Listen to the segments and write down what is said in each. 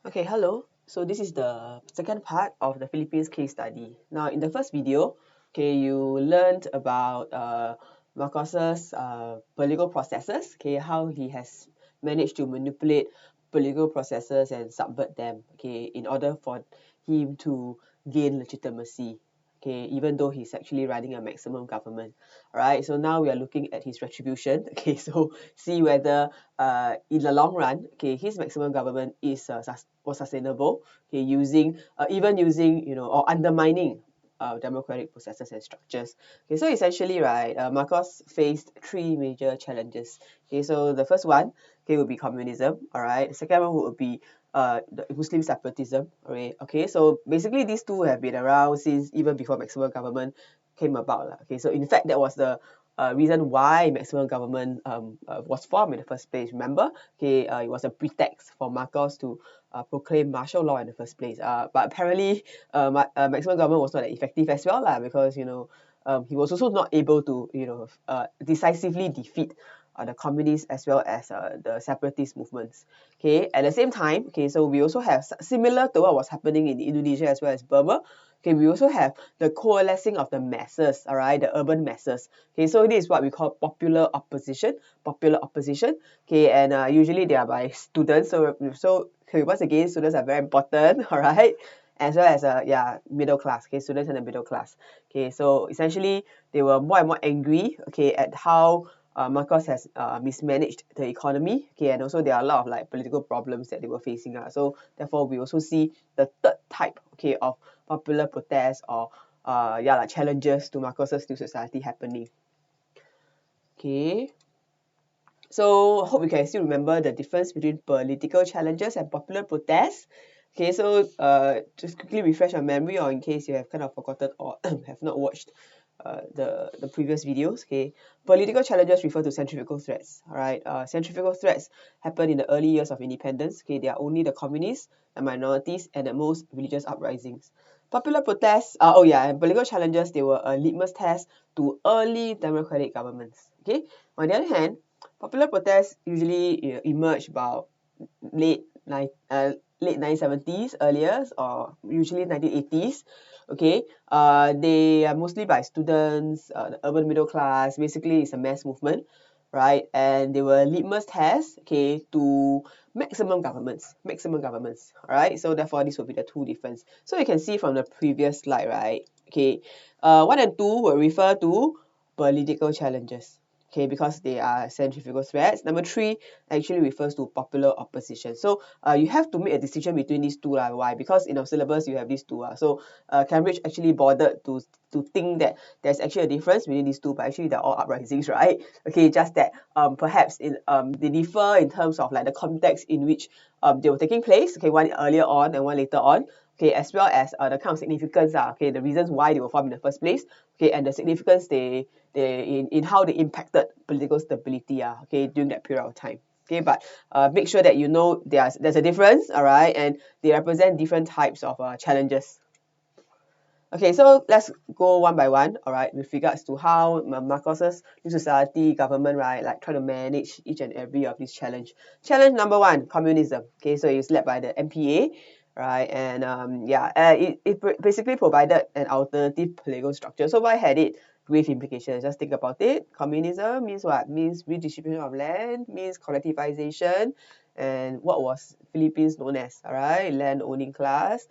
Okay, hello. So this is the second part of the Philippines case study. Now, in the first video, okay, you learned about Marcos's political processes, okay, how he has managed to manipulate political processes and subvert them, okay, in order for him to gain legitimacy, okay, even though he's actually running a maximum government. All right, so now we are looking at his retribution, okay, so see whether in the long run, okay, his maximum government is was sustainable, okay, using even using or undermining democratic processes and structures. Okay, so essentially, right, Marcos faced three major challenges. Okay, so the first one, okay, would be communism. All right, the second one would be the Muslim separatism. Okay, so basically these two have been around since even before maximum government came about. Okay, so in fact that was the reason why maximum government was formed in the first place. Remember, okay, it was a pretext for Marcos to proclaim martial law in the first place. But apparently, maximum government was not that effective as well, because he was also not able to decisively defeat the communists as well as the separatist movements. Okay, at the same time, okay, so we also have similar to what was happening in Indonesia as well as Burma. Okay, we also have the coalescing of the masses, all right, the urban masses. Okay, so this is what we call popular opposition. Popular opposition. Okay, and usually they are by students. So okay, once again, students are very important. All right, as well as middle class. Okay, students in the middle class. Okay, so essentially they were more and more angry. Okay, at how Marcos has mismanaged the economy. Okay, and also there are a lot of like political problems that they were facing. So therefore, we also see the third type, okay, of popular protests or like challenges to Marcos's new society happening. Okay, so hope you can still remember the difference between political challenges and popular protests. Okay, so just quickly refresh your memory, or in case you have kind of forgotten or have not watched the previous videos. Okay, political challenges refer to centrifugal threats. All right, centrifugal threats happen in the early years of independence. Okay, they are only the communists, the minorities, and at most religious uprisings. Popular protests, and political challenges, they were a litmus test to early democratic governments. Okay, on the other hand, popular protests usually emerge about late nine late 1970s earlier, or usually 1980s. Okay, they are mostly by students, the urban middle class. Basically it's a mass movement, right? And they were litmus tests, okay, to maximum governments, all right? So therefore this will be the two difference. So you can see from the previous slide, right? Okay, 1 and 2 will refer to political challenges, okay, because they are centrifugal threats. Number 3 actually refers to popular opposition. So you have to make a decision between these two. Why? Because in our syllabus you have these two. So Cambridge actually bothered to think that there's actually a difference between these two, but actually they're all uprisings, right? Okay, just that perhaps they differ in terms of like the context in which they were taking place. Okay, one earlier on and one later on. Okay, as well as the kind of significance, okay, the reasons why they were formed in the first place, okay, and the significance they in how they impacted political stability, okay, during that period of time. Okay, but make sure that you know there's a difference, all right, and they represent different types of challenges. Okay, so let's go one by one, all right, with regards to how Marcos's new society government, right, like try to manage each and every of these challenge. Challenge number one, communism. Okay, so it's led by the MPA, right, and it basically provided an alternative political structure. So why had it grave implications? Just think about it. Communism means what? Means redistribution of land, means collectivization, and what was Philippines known as, all right, land owning class,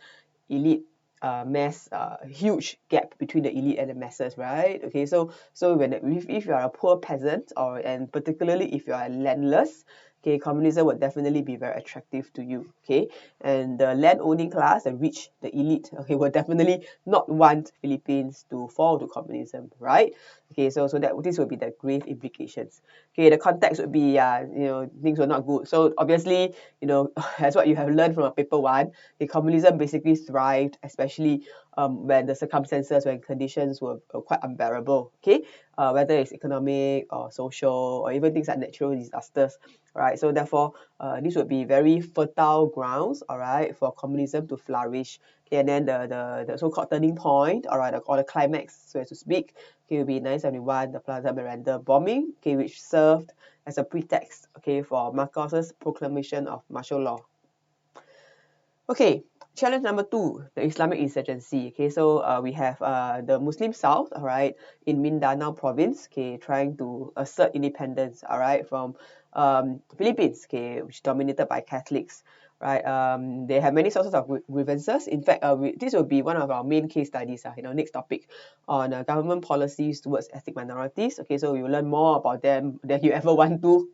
elite, mass, huge gap between the elite and the masses, right? Okay, so if you are a poor peasant, or and particularly if you are landless, okay, communism would definitely be very attractive to you. Okay, and the land owning class, the rich, the elite, okay, will definitely not want Philippines to fall to communism, right? Okay, so that this will be the grave implications. Okay, the context would be things were not good. So obviously, as what you have learned from a paper one, the communism basically thrived, especially when the circumstances, when conditions were quite unbearable. Okay, whether it's economic or social or even things like natural disasters. Right, so therefore, this would be very fertile grounds, all right, for communism to flourish. Okay, and then the so-called turning point, all right, or the climax, so to speak, okay, will be 1971, the Plaza Miranda bombing, okay, which served as a pretext, okay, for Marcos's proclamation of martial law. Okay, challenge number 2, the Islamic insurgency. Okay, so we have the Muslim South, all right, in Mindanao province, okay, trying to assert independence, all right, from Philippines, okay, which is dominated by Catholics, right. They have many sources of grievances. In fact, this will be one of our main case studies, next topic on government policies towards ethnic minorities. Okay, so you will learn more about them than you ever want to.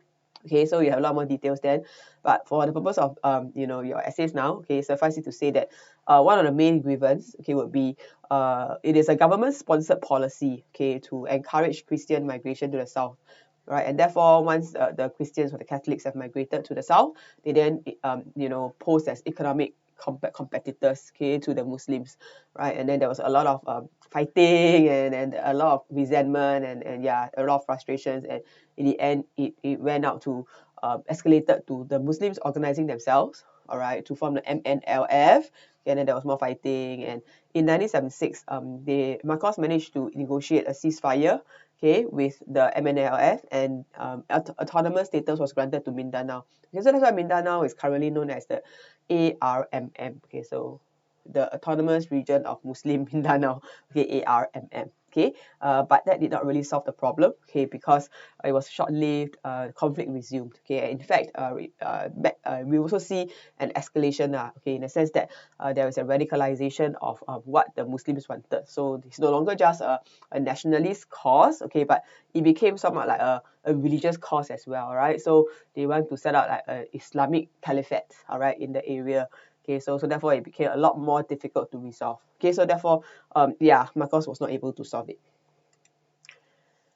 Okay, so you have a lot more details then. But for the purpose of your essays now, okay, suffice it to say that one of the main grievance, okay, would be it is a government-sponsored policy, okay, to encourage Christian migration to the south, right? And therefore, once the Christians or the Catholics have migrated to the south, they then pose as economic competitors, okay, to the Muslims, right? And then there was a lot of fighting and a lot of resentment and yeah, a lot of frustrations, and in the end, it went out to escalated to the Muslims organizing themselves, all right, to form the MNLF. And then there was more fighting. And in 1976, Marcos managed to negotiate a ceasefire, okay, with the MNLF, and autonomous status was granted to Mindanao. Okay, so that's why Mindanao is currently known as the ARMM. Okay, so the Autonomous Region of Muslim Mindanao, okay, ARMM. Okay, but that did not really solve the problem, okay, because it was short-lived. Conflict resumed. Okay, in fact, we also see an escalation. Okay, in the sense that there was a radicalization of what the Muslims wanted. So it's no longer just a nationalist cause. Okay, but it became somewhat like a religious cause as well. Right. So they want to set up like an Islamic caliphate. All right, in the area. Okay, so therefore it became a lot more difficult to resolve. Okay, so therefore, Marcos was not able to solve it.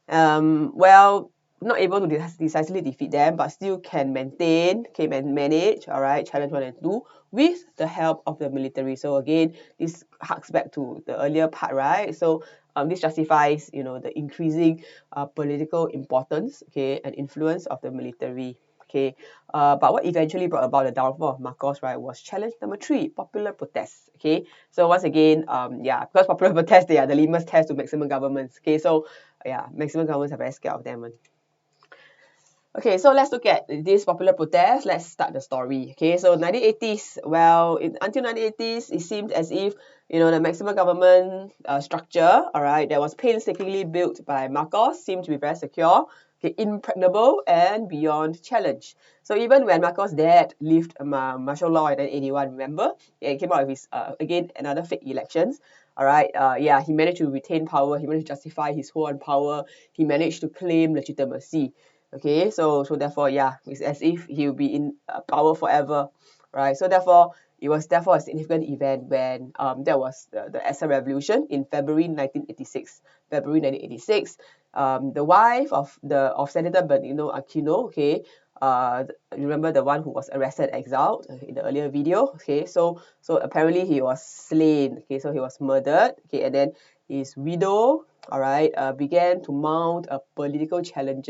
Well, not able to decisively defeat them, but still can maintain, can manage, all right, challenge 1 and 2 with the help of the military. So again, this harks back to the earlier part, right? So this justifies, the increasing political importance, okay, and influence of the military. Okay, but what eventually brought about the downfall of Marcos, right, was challenge number 3, popular protests. Okay, so once again, because popular protests, they are the litmus test to maximum governments. Okay, so yeah, maximum governments are very scared of them. Okay, so let's look at this popular protest. Let's start the story. Okay, so 1980s, well, until 1980s, it seemed as if, the maximum government structure, all right, that was painstakingly built by Marcos seemed to be very secure, okay, impregnable, and beyond challenge. So even when Marcos' dad lifted martial law in 1981, remember, he came out with his, again, another fake elections. All right, he managed to retain power, he managed to justify his hold on power, he managed to claim legitimacy. Okay, so therefore, yeah, it's as if he'll be in power forever, right? So therefore, it was therefore a significant event when there was the Essa Revolution in February 1986. February 1986, the wife of Senator Bernardino Aquino, okay, remember the one who was arrested, exiled in the earlier video, okay, so apparently he was slain, okay, so he was murdered, okay, and then his widow, all right, began to mount a political challenge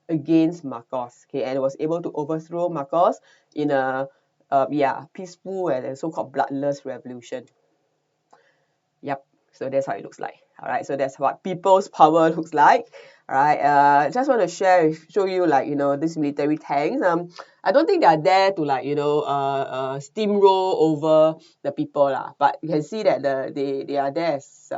against Marcos, okay, and was able to overthrow Marcos in a peaceful and so-called bloodless revolution. Yep, so that's how it looks like. All right, so that's what people's power looks like. All right, just want to show you like, these military tanks. I don't think they are there to like, steamroll over the people lah. But you can see that they are there as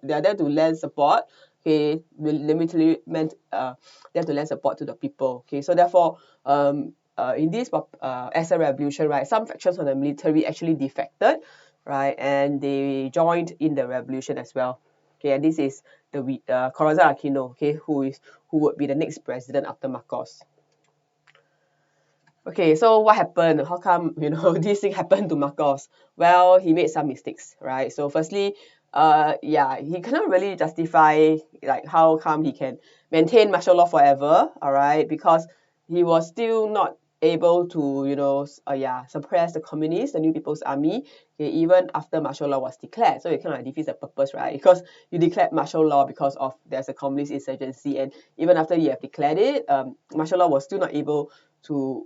they are there to lend support. Okay, the military meant there to lend support to the people. Okay, so therefore, in this Essa Revolution, right, some factions of the military actually defected, right, and they joined in the revolution as well. Okay, and this is the Corazon Aquino, okay, who would be the next president after Marcos. Okay, so what happened? How come, this thing happened to Marcos? Well, he made some mistakes, right? So firstly, he cannot really justify like how come he can maintain martial law forever, all right? Because he was still not able to, suppress the communists, the New People's Army, okay, even after martial law was declared. So it kind of defeats the purpose, right? Because you declared martial law because of there's a communist insurgency, and even after you have declared it, martial law was still not able to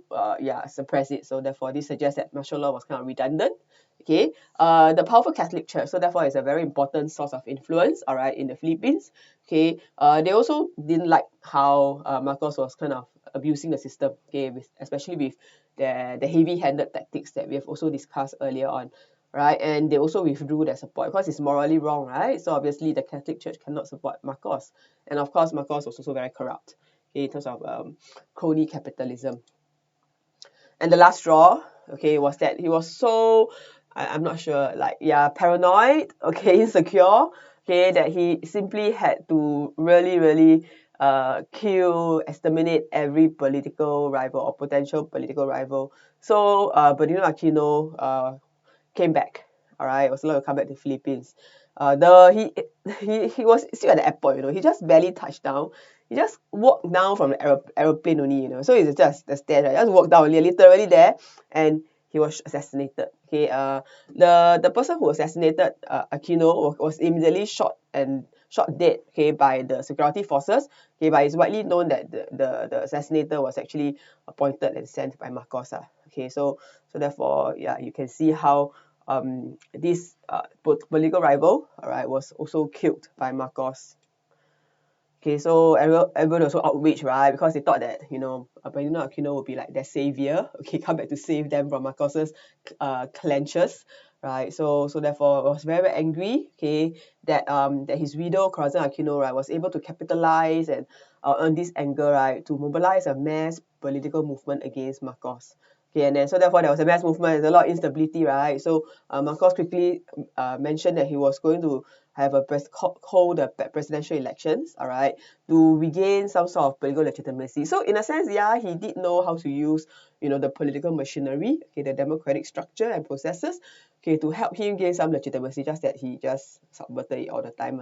suppress it. So therefore, this suggests that martial law was kind of redundant. Okay, the powerful Catholic Church, so therefore it's a very important source of influence, all right, in the Philippines. Okay, they also didn't like how Marcos was kind of abusing the system, okay, especially with the heavy-handed tactics that we have also discussed earlier on, right? And they also withdrew their support because it's morally wrong, right? So obviously the Catholic Church cannot support Marcos, and of course Marcos was also very corrupt, okay, in terms of crony capitalism. And the last straw, okay, was that he was so, I'm not sure, like, yeah, paranoid, okay, insecure, okay, that he simply had to really kill, exterminate every political rival or potential political rival. So Bernardino Aquino came back. All right, was allowed to come back to the Philippines. He was still at the airport, you know. He just barely touched down. He just walked down from the aeroplane only, you know. So it's just the stairs, right? Just walked down only, literally there, and he was assassinated. Okay, the person who assassinated Aquino was immediately shot dead, okay, by the security forces. Okay, but it's widely known that the assassinator was actually appointed and sent by Marcos. Okay, so therefore, yeah, you can see how this political rival, all right, was also killed by Marcos. Okay, so everyone was so outraged, right? Because they thought that, you know, Bernardino Aquino would be like their savior, okay, come back to save them from Marcos's clenches, right? So therefore, I was very angry, okay, that his widow Corazon Aquino, right, was able to capitalize and on this anger, right, to mobilize a mass political movement against Marcos. Okay, and then so therefore there was a mass movement. There's a lot of instability, right? So Marcos quickly mentioned that he was going to have hold the presidential elections, all right, to regain some sort of political legitimacy. So in a sense, yeah, he did know how to use, you know, the political machinery, okay, the democratic structure and processes, okay, to help him gain some legitimacy. Just that he just subverted it all the time,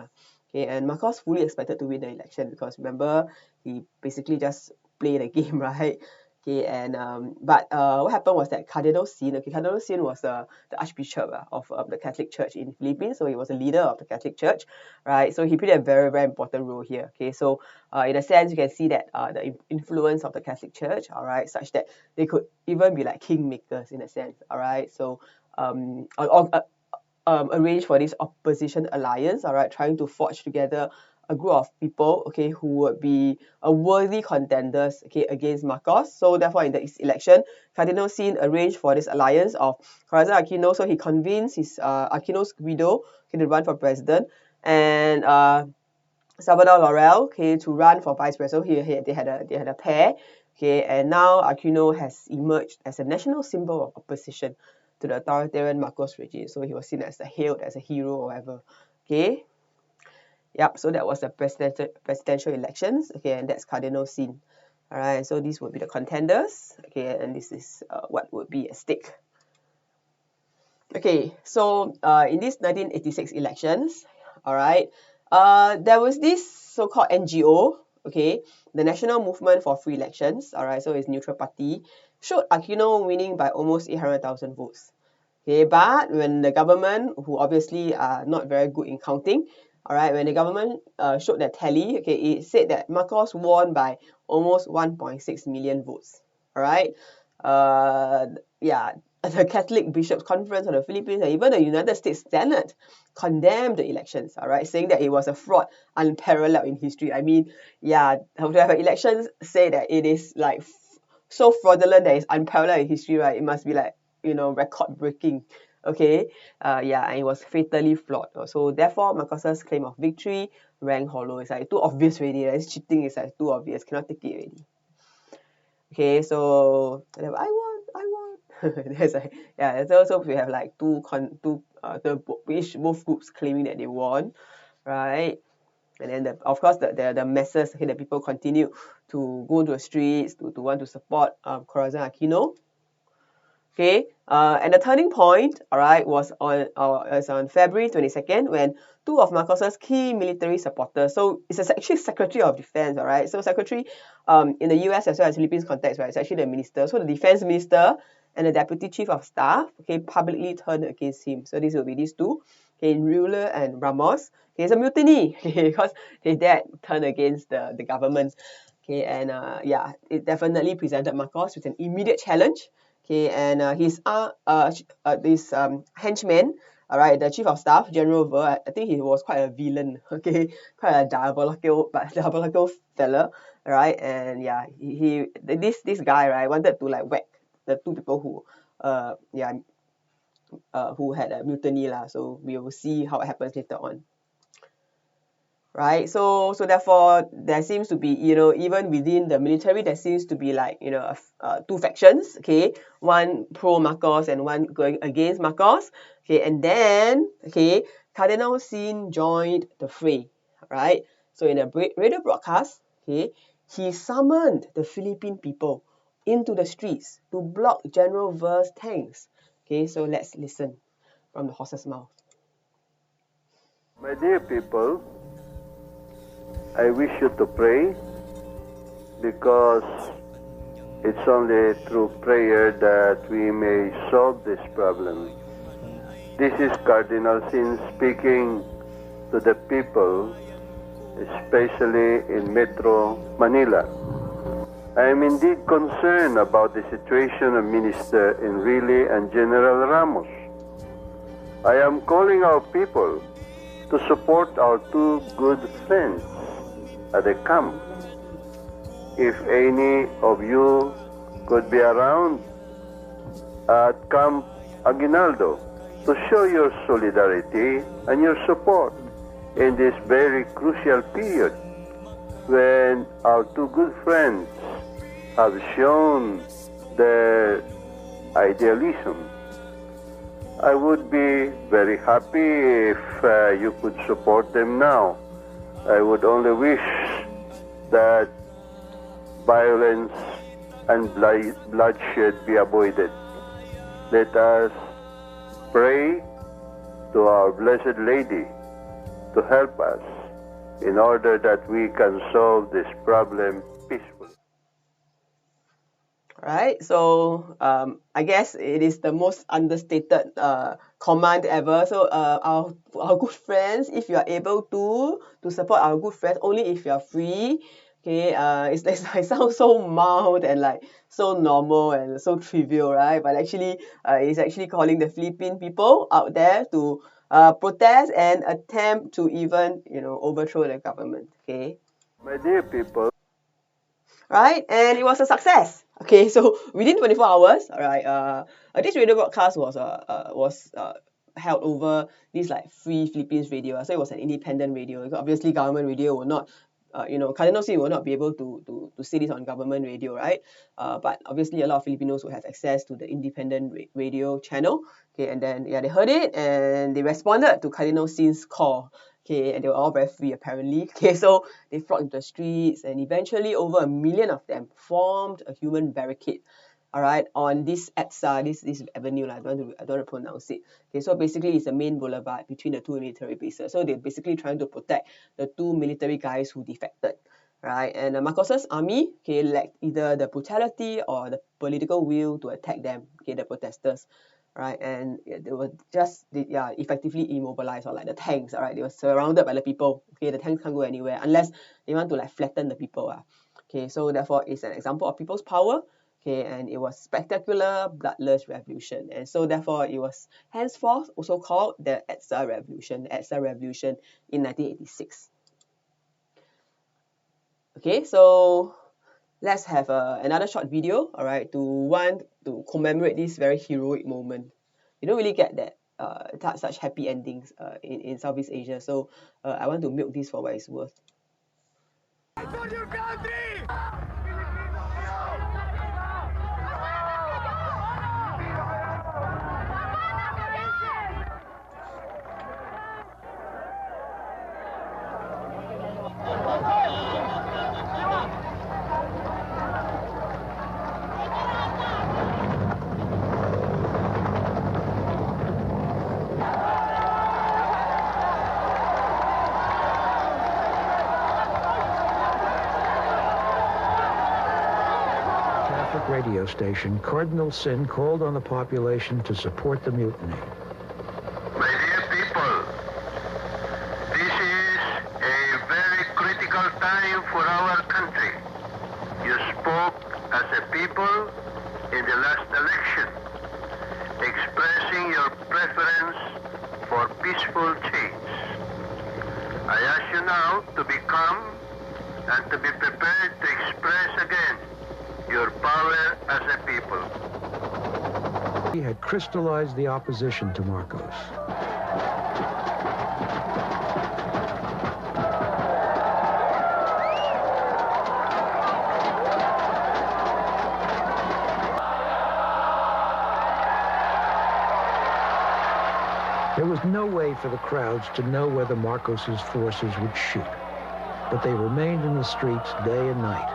okay. And Marcos fully expected to win the election because remember he basically just played the game, right? Okay, and but what happened was that Cardinal Sin, okay, Cardinal Sin was the Archbishop of the Catholic Church in Philippines, so he was a leader of the Catholic Church, right? So he played a very important role here. Okay, so in a sense, you can see that the influence of the Catholic Church, all right, such that they could even be like kingmakers in a sense, all right. So arrange for this opposition alliance, all right, trying to forge together a group of people, okay, who would be a worthy contenders, okay, against Marcos. So therefore, in this election, Cardinal Sin arranged for this alliance of Corazon Aquino. So he convinced his Aquino's widow, okay, to run for president, and Salvador Laurel, okay, to run for vice president. So they had a pair, okay, and now Aquino has emerged as a national symbol of opposition to the authoritarian Marcos regime. So he was seen as hailed as a hero or whatever. Okay. Yep, so that was the presidential elections. Okay, and that's Cardinal Sin. All right, so these would be the contenders. Okay, and this is what would be at stake. Okay, so in these 1986 elections, all right, there was this so-called NGO, okay, the National Movement for Free Elections, all right, so it's neutral party, showed Aquino winning by almost 800,000 votes. Okay, but when the government, who obviously are not very good in counting, all right, when the government showed their tally, okay, it said that Marcos won by almost 1.6 million votes. All right, yeah, the Catholic Bishops' Conference of the Philippines and even the United States Senate condemned the elections, all right, saying that it was a fraud unparalleled in history. I mean, yeah, to have elections say that it is like so fraudulent that it's unparalleled in history, right? It must be like, you know, record breaking. Okay, yeah, and it was fatally flawed. So therefore, Marcos's claim of victory rang hollow. It's like too obvious already. It's cheating is like too obvious. Cannot take it already. Okay, so I won. There's like, yeah. So we have like both groups claiming that they won, right? And then of course the masses, okay, the people continue to go to the streets to want to support Corazon Aquino. Okay, and the turning point, all right, was on February 22nd when two of Marcos's key military supporters, so it's actually Secretary of Defense, all right, so Secretary in the US as well as Philippines context, right, it's actually the minister, so the defense minister and the deputy chief of staff, okay, publicly turned against him. So these will be these two, okay, Ruler and Ramos. Okay, it's a mutiny, okay, because they dared turn against the government. Okay, and yeah, it definitely presented Marcos with an immediate challenge. Okay, and this henchman, all right, the chief of staff, General Ver, I think he was quite a villain, okay, quite a diabolical fella, all right, and yeah, this guy, right, wanted to like whack the two people who had a mutiny lah. So we will see how it happens later on. Right, so therefore there seems to be, even within the military, there seems to be like, two factions, okay, one pro Marcos and one going against Marcos, okay, and then, okay, Cardinal Sin joined the fray, right? So in a radio broadcast, okay, he summoned the Philippine people into the streets to block General Ver's tanks. Okay, so let's listen from the horse's mouth. My dear people, I wish you to pray, because it's only through prayer that we may solve this problem. This is Cardinal Sin speaking to the people, especially in Metro Manila. I am indeed concerned about the situation of Minister Enrile and General Ramos. I am calling our people to support our two good friends at the camp. If any of you could be around at Camp Aguinaldo to show your solidarity and your support in this very crucial period when our two good friends have shown their idealism. I would be very happy if you could support them now. I would only wish that violence and bloodshed be avoided. Let us pray to our Blessed Lady to help us in order that we can solve this problem peacefully. Right, so I guess it is the most understated command ever. So our good friends, if you are able to support our good friends, only if you are free. Okay, it sounds so mild and like so normal and so trivial, right? But actually, it's actually calling the Philippine people out there to protest and attempt to even overthrow the government. Okay. My dear people, right? And it was a success. Okay, so within 24 hours, all right, this radio broadcast was held over this like Free Philippines radio. So it was an independent radio. Because obviously, government radio will not, Cardinal Sin will not be able to say this on government radio, right? But obviously, a lot of Filipinos will have access to the independent radio channel. Okay, and then they heard it and they responded to Cardinal Sin's call. Okay, and they were all very free apparently. Okay, so they flocked into the streets, and eventually over 1 million of them formed a human barricade, all right, on this EDSA, this avenue, I don't want to pronounce it. Okay, so basically it's a main boulevard between the two military bases. So they're basically trying to protect the two military guys who defected, right? And Marcos's army, okay, lacked either the brutality or the political will to attack them, okay, the protesters. Right, and they were just effectively immobilized, or like the tanks, all right, they were surrounded by the people. Okay, the tanks can't go anywhere unless they want to like flatten the people. Okay, so therefore it's an example of people's power. Okay, and it was spectacular, bloodless revolution, and so therefore it was henceforth also called the EDSA Revolution, in 1986. Okay, so let's have another short video, all right, to commemorate this very heroic moment. You don't really get that such happy endings in Southeast Asia, so I want to milk this for what it's worth. For your country! Radio station, Cardinal Sin called on the population to support the mutiny. my dear people, this is a very critical time for our country. You spoke as a people in the last election. Hawaii had crystallized the opposition to Marcos. There was no way for the crowds to know whether Marcos's forces would shoot, but they remained in the streets day and night.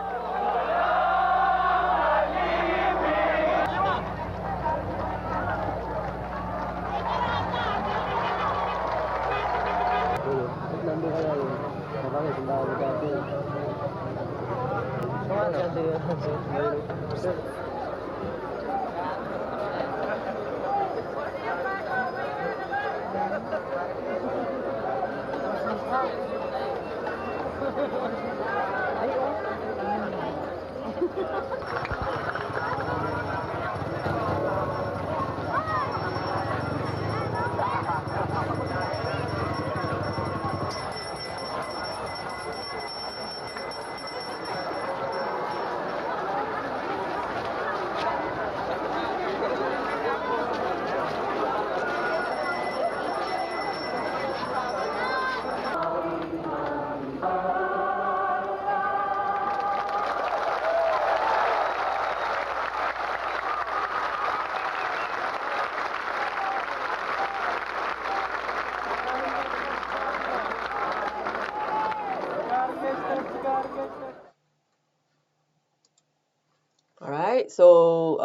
Alright, so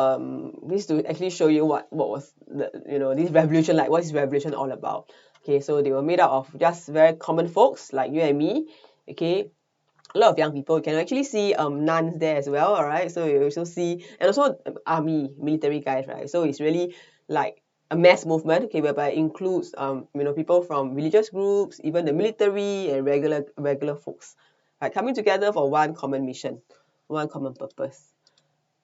this to actually show you what was the this revolution like. What is revolution all about? Okay, so they were made up of just very common folks like you and me. Okay, a lot of young people. You can actually see nuns there as well. Alright, so you also see, and also army military guys, right? So it's really like a mass movement, okay, whereby it includes people from religious groups, even the military and regular folks, right, coming together for one common mission, one common purpose.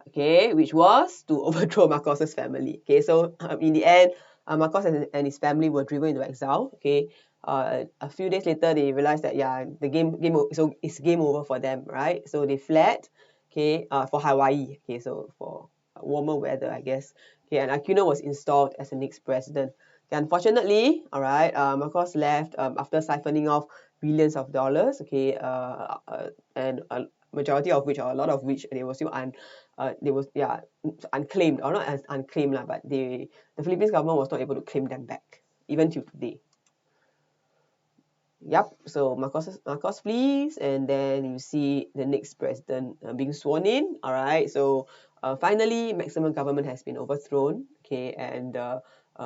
Okay, which was to overthrow Marcos's family. Okay, so in the end, Marcos and his family were driven into exile. Okay, a few days later, they realized that it's game over for them, right? So they fled. Okay, for Hawaii. Okay, so for warmer weather, I guess. Okay, and Aquino was installed as the next president. Okay, unfortunately, all right, Marcos left after siphoning off billions of dollars. Okay, and a majority of which, or a lot of which, they were still unclaimed, or not as unclaimed lah, but the Philippines government was not able to claim them back even till today. Yep, so Marcos flees, and then you see the next president being sworn in. All right, so finally maximum government has been overthrown. Okay, and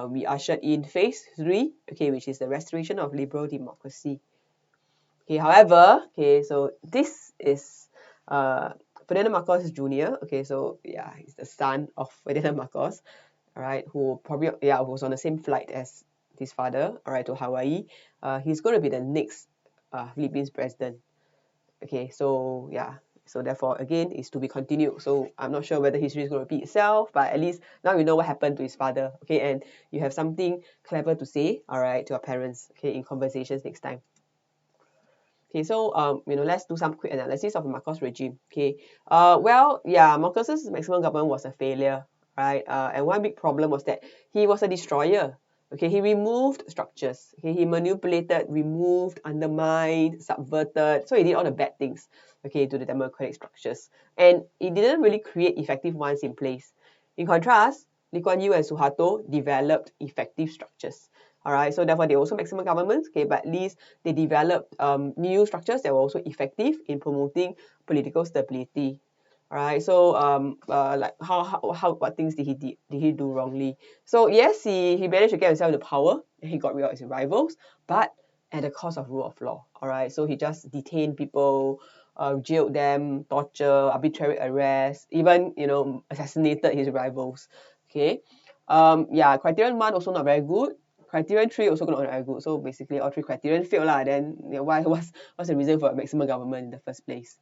we ushered in phase 3, okay, which is the restoration of liberal democracy. Okay, however, okay, so this is Ferdinand Marcos Jr. Okay, so yeah, he's the son of Ferdinand Marcos, all right, who was on the same flight as his father, all right, to Hawaii. He's going to be the next Philippines president. Okay, so yeah, so therefore again it's to be continued. So I'm not sure whether history is going to repeat itself, but at least now we know what happened to his father. Okay, and you have something clever to say, all right, to our parents. Okay, in conversations next time. Okay, so let's do some quick analysis of the Marcos regime. Okay, Marcos's maximum government was a failure, right? And one big problem was that he was a destroyer. Okay, he removed structures. Okay, he manipulated, removed, undermined, subverted. So he did all the bad things, okay, to the democratic structures, and he didn't really create effective ones in place. In contrast, Lee Kuan Yew and Suharto developed effective structures. All right, so therefore they also maximum governments, okay, but at least they developed new structures that were also effective in promoting political stability. All right, so like what things did he do wrongly? So yes, he managed to get himself into power, and he got rid of his rivals, but at the cost of rule of law. All right, so he just detained people, jailed them, torture, arbitrary arrest, even assassinated his rivals. Okay, criterion 1 also not very good. Criterion 3 also not very good. So basically all 3 criterion failed lah. Then what's the reason for maximum government in the first place?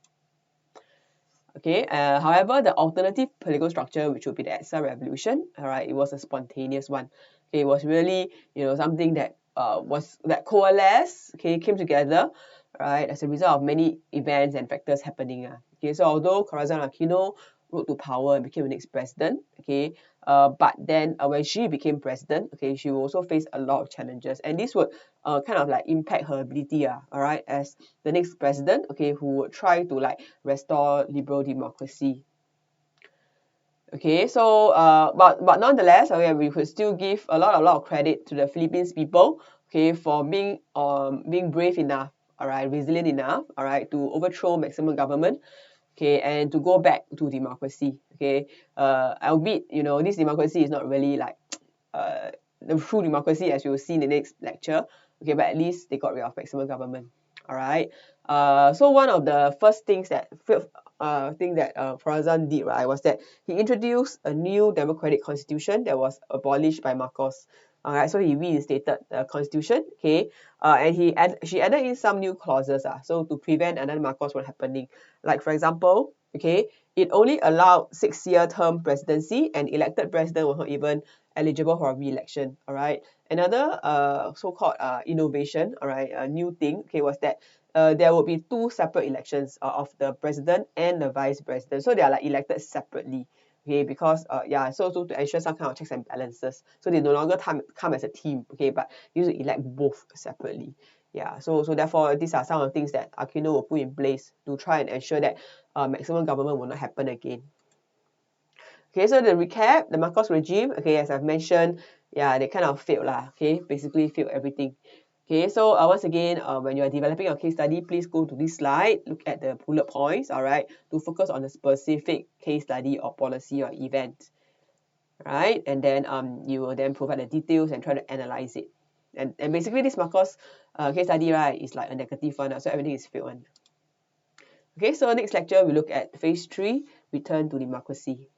Okay, however, the alternative political structure, which would be the Edsa Revolution, all right, it was a spontaneous one. Okay, it was really something that coalesced, okay, came together, right, as a result of many events and factors happening. Okay, so although Corazon Aquino rode to power and became the next president, okay, but then when she became president, okay, she will also face a lot of challenges, and this would kind of like impact her ability, all right, as the next president, okay, who would try to like restore liberal democracy. Okay, so but nonetheless, okay, we could still give a lot of credit to the Philippines people, okay, for being brave enough, all right, resilient enough, all right, to overthrow maximum government, okay, and to go back to democracy, okay. Albeit, you know, this democracy is not really like the true democracy as you will see in the next lecture, okay, but at least they got rid of maximum government, all right. So one of the first things that Corazon did, right, was that he introduced a new democratic constitution that was abolished by Marcos. All right, so he reinstated the constitution, okay, and she added in some new clauses, so to prevent another Marcos from happening. Like for example, okay, it only allowed 6-year term presidency, and elected president was not even eligible for re-election. All right, another so-called innovation, all right, a new thing, okay, was that there will be 2 separate elections of the president and the vice president. So they are like elected separately, okay, because yeah, so to ensure some kind of checks and balances. So they no longer come as a team, okay, but you need to elect both separately. Yeah, so therefore these are some of the things that Aquino will put in place to try and ensure that maximum government will not happen again. Okay, so the recap, the Marcos regime, okay, as I've mentioned, yeah, they kind of failed lah, okay, basically failed everything. Okay, so once again, when you are developing a case study, please go to this slide, look at the bullet points, all right, to focus on a specific case study or policy or event, right? And then you will then provide the details and try to analyze it. And basically this Marcos case study, right, is like a negative one, so everything is failed one. Okay, so next lecture we look at phase 3, return to democracy.